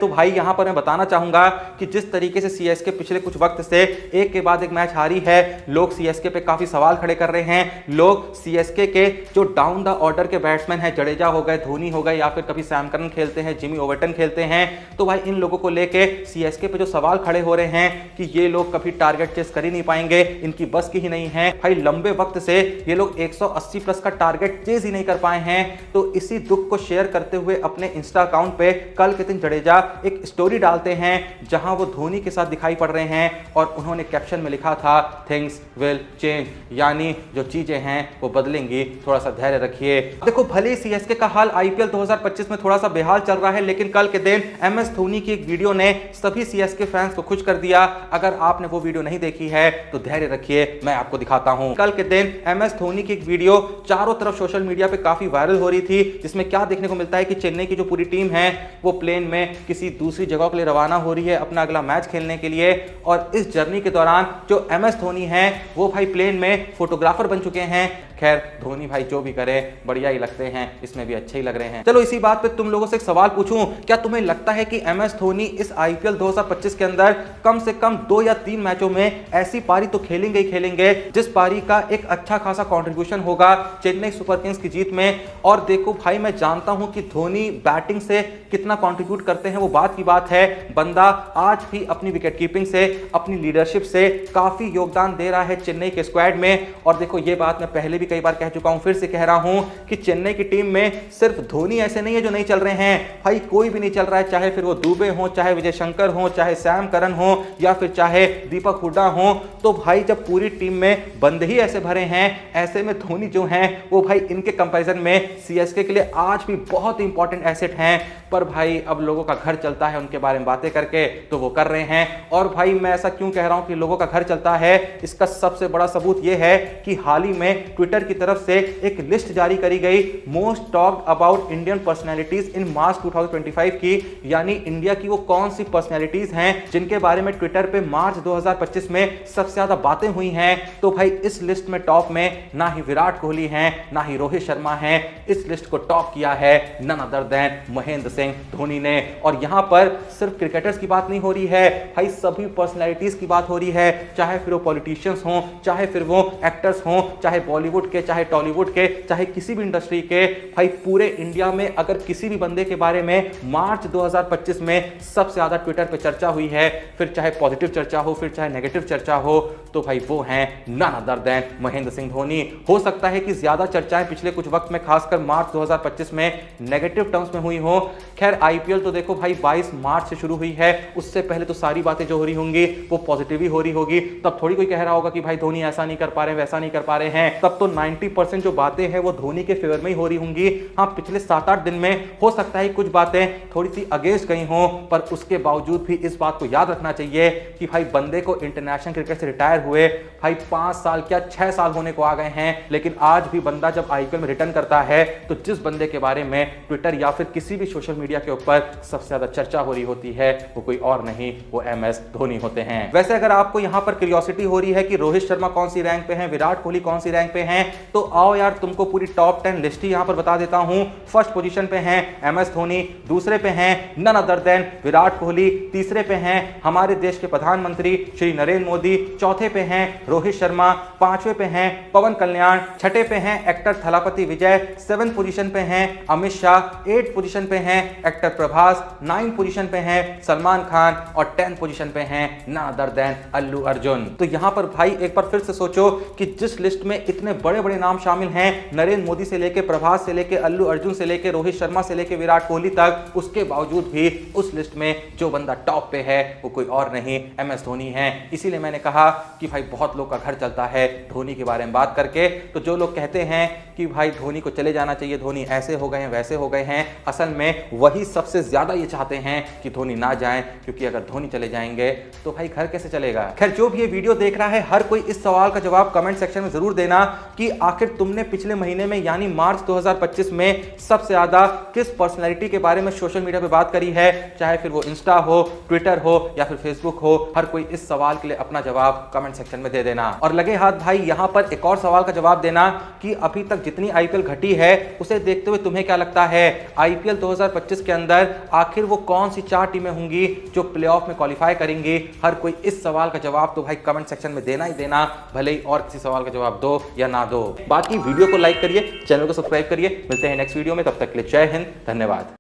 तो भाई यहां पर मैं बताना चाहूंगा कि जिस तरीके से सीएसके पिछले कुछ वक्त से एक के बाद एक मैच हारी है, लोग सीएसके पे काफी सवाल खड़े कर रहे हैं। लोग सीएसके के जो डाउन द ऑर्डर के बैट्समैन हैं, जडेजा हो गए, धोनी हो गए, या फिर कभी सैम करन खेलते हैं, जिमी ओवर्टन खेलते हैं, तो भाई इन लोगों को लेके सीएसके पे जो सवाल खड़े हो रहे हैं कि ये लोग कभी टारगेट चेस कर ही नहीं पाएंगे, इनकी बस की ही नहीं है। भाई लंबे वक्त से ये लोग 180 प्लस का टारगेट चेस ही नहीं कर पाए हैं। तो इसी दुख को शेयर करते हुए अपने इंस्टा अकाउंट पे कल के दिन जडेजा एक स्टोरी डालते हैं जहां वो धोनी के साथ दिखाई पड़ रहे हैं और उन्होंने कैप्शन में लिखा था थिंग्स विल चेंज, यानी जो चीजें हैं वो बदलेंगी, थोड़ा सा धैर्य रखिए। देखो भले सीएसके का हाल आईपीएल 2025 में थोड़ा सा बेहाल चल रहा है, लेकिन कल के दिन एमएस धोनी की एक वीडियो ने सभी सीएसके फैंस को खुश कर दिया। अगर आपने वो वीडियो नहीं देखी है तो धैर्य रखिए, मैं आपको दिखाता हूं। कल के दिन एमएस धोनी की एक वीडियो चारों तरफ सोशल मीडिया पे काफी वायरल हो रही थी, जिसमें क्या देखने को मिलता है कि चेन्नई की जो पूरी टीम है वो प्लेन में किसी दूसरी जगह के लिए रवाना हो रही है अपना अगला मैच खेलने के लिए। और इस जर्नी के दौरान जो एमएस धोनी है वो भाई प्लेन में फोटोग्राफर बन चुके हैं। खैर धोनी भाई जो भी करे बढ़िया ही लगते हैं, इसमें भी अच्छे ही लग रहे हैं। चलो इसी बात पे तुम लोगों से एक सवाल पूछूं, क्या तुम्हें लगता है कि एमएस धोनी इस आईपीएल 2025 के अंदर कम से कम 2 या 3 मैचों में ऐसी पारी तो खेलेंगे ही खेलेंगे जिस पारी का एक अच्छा खासा कंट्रीब्यूशन होगा चेन्नई सुपर किंग्स की जीत में? और देखो भाई मैं जानता हूं कि धोनी बैटिंग से कितना कंट्रीब्यूट करते हैं वो बात की बात है, बंदा आज भी अपनी विकेट कीपिंग से, अपनी लीडरशिप से काफी योगदान दे रहा है चेन्नई के स्क्वाड में। और देखो ये बात मैं पहले भी कई बार कह चुका हूं, फिर से कह रहा हूं कि चेन्नई की टीम में सिर्फ धोनी ऐसे नहीं है जो नहीं चल रहे हैं, भाई कोई भी नहीं चल रहा है, चाहे फिर वो दुबे हो, चाहे विजय शंकर हो, चाहे सैम करन हो, या फिर चाहे दीपक हुड्डा हो। तो भाई जब पूरी टीम में बंद ही ऐसे भरे हैं, ऐसे में धोनी जो हैं वो भाई इनके कंपैरिजन में सीएसके के लिए आज भी बहुत इंपॉर्टेंट एसेट हैं। पर भाई अब लोगों का घर चलता है उनके बारे में बातें करके, तो वो कर रहे हैं। और भाई मैं ऐसा क्यों कह रहा हूं कि लोगों का घर चलता है, इसका सबसे बड़ा सबूत यह है कि हाल ही में ट्विटर की तरफ से एक लिस्ट जारी करी गई most talked about Indian personalities in March 2025 की, यानी इंडिया की वो कौन सी पर्सनैलिटीज हैं जिनके बारे में ट्विटर पे मार्च 2025 में सबसे ज्यादा बातें हुई हैं। तो भाई इस लिस्ट में टॉप में ना ही विराट कोहली हैं, ना ही रोहित शर्मा हैं, इस लिस्ट को टॉप किया है none other than Mahendra Singh Dhoni ने। और यहां पर सिर्फ क्रिकेटर्स की बात नहीं हो रही है, भाई सभी पर्सनैलिटीज की बात हो रही है, चाहे फिर वो पॉलिटिशियंस हों, चाहे फिर वो एक्टर्स हों, चाहे बॉलीवुड के, चाहे टॉलीवुड के, चाहे किसी भी इंडस्ट्री के। भाई पूरे इंडिया में अगर किसी भी बंदे के बारे में मार्च 2025 में सबसे ज्यादा ट्विटर पे चर्चा हुई है, फिर चाहे पॉजिटिव चर्चा हो, फिर चाहे नेगेटिव चर्चा हो, तो भाई वो हैं none other than Mahendra Singh Dhoni. हो सकता है कि ज्यादा चर्चाएं पिछले कुछ वक्त में खासकर मार्च 2025 में नेगेटिव टर्म्स में हुई हो। खैर आईपीएल तो देखो भाई 22 मार्च से शुरू हुई है, उससे पहले तो सारी बातें जो हो रही होंगी वो पॉजिटिव ही हो रही होगी। तब थोड़ी कोई कह रहा होगा कि भाई धोनी ऐसा नहीं कर पा रहे, वैसा नहीं कर पा रहे हैं। तब तो 90% जो बातें हैं वो धोनी के फेवर में ही हो रही होंगी। हाँ पिछले 7-8 दिन में हो सकता है कुछ बातें थोड़ी सी अगेंस्ट गई हों, पर उसके बावजूद भी इस बात को याद रखना चाहिए कि भाई बंदे को इंटरनेशनल क्रिकेट से रिटायर हुए भाई 5 साल क्या 6 साल होने को आ गए हैं, लेकिन आज भी बंदा जब आईपीएल में रिटर्न करता है तो जिस बंदे के बारे में ट्विटर या फिर किसी भी सोशल मीडिया के ऊपर सबसे ज्यादा चर्चा हो रही होती है वो कोई और नहीं, वो एमएस धोनी होते हैं। वैसे अगर आपको यहां पर क्यूरियोसिटी हो रही है कि रोहित शर्मा कौन सी रैंक पे हैं, विराट कोहली कौन सी रैंक पे हैं, तो आओ यार तुमको पूरी टॉप 10 लिस्ट ही यहां पर बता देता हूं। फर्स्ट पोजीशन पे हैं एमएस धोनी, दूसरे पे हैं none other than Virat Kohli, तीसरे पे हैं हमारे देश के प्रधानमंत्री श्री नरेंद्र मोदी, चौथे पे हैं रोहित शर्मा, पांचवें पे हैं पवन कल्याण, छठे पे हैं एक्टर थलापति विजय, 7th पोजीशन पे हैं अमित शाह, 8th पोजीशन पे हैं एक्टर प्रभास, 9th पोजीशन पे हैं सलमान खान और 10th पोजीशन पे हैं none other then Allu Arjun. तो यहां पर भाई एक बार फिर से सोचो कि जिस लिस्ट में इतने बड़े बड़े नाम शामिल हैं, नरेंद्र मोदी से लेके प्रभास से लेके अल्लू अर्जुन से लेके रोहित शर्मा से लेके विराट कोहली तक, उसके बावजूद भी उस लिस्ट में जो बंदा टॉप पे है वो कोई और नहीं एमएस धोनी है। इसीलिए मैंने कहा कि भाई बहुत लोग का घर चलता है धोनी के बारे में बात करके। तो जो लोग कहते हैं कि भाई धोनी को चले जाना चाहिए, धोनी ऐसे हो गए हैं वैसे हो गए हैं, असल में वही सबसे ज्यादा ये चाहते हैं कि धोनी ना जाएं, क्योंकि अगर धोनी चले जाएंगे तो भाई घर कैसे चलेगा। खैर जो भी ये वीडियो देख रहा है हर कोई इस सवाल का जवाब कमेंट सेक्शन में जरूर देना कि आखिर तुमने पिछले महीने में यानी मार्च 2025 में सबसे ज्यादा किस पर्सनैलिटी के बारे में सोशल मीडिया पे बात करी है, चाहे फिर वो इंस्टा हो, ट्विटर हो या फिर फेसबुक हो। हर कोई इस सवाल के लिए अपना जवाब कमेंट कमेंट सेक्शन में दे देना। और लगे हाथ भाई यहां पर एक और सवाल का जवाब देना कि अभी तक जितनी आईपीएल घटी है उसे देखते हुए तुम्हें क्या लगता है आईपीएल 2025 के अंदर आखिर वो कौन सी 4 टीमें होंगी जो प्लेऑफ में क्वालिफाई करेंगी। हर कोई इस सवाल का जवाब तो भाई कमेंट सेक्शन में देना ही देना, भले ही और किसी सवाल का जवाब दो या ना दो। बाकी वीडियो को लाइक करिए, चैनल को सब्सक्राइब करिए। मिलते हैं नेक्स्ट वीडियो में, तब तक के लिए जय हिंद, धन्यवाद।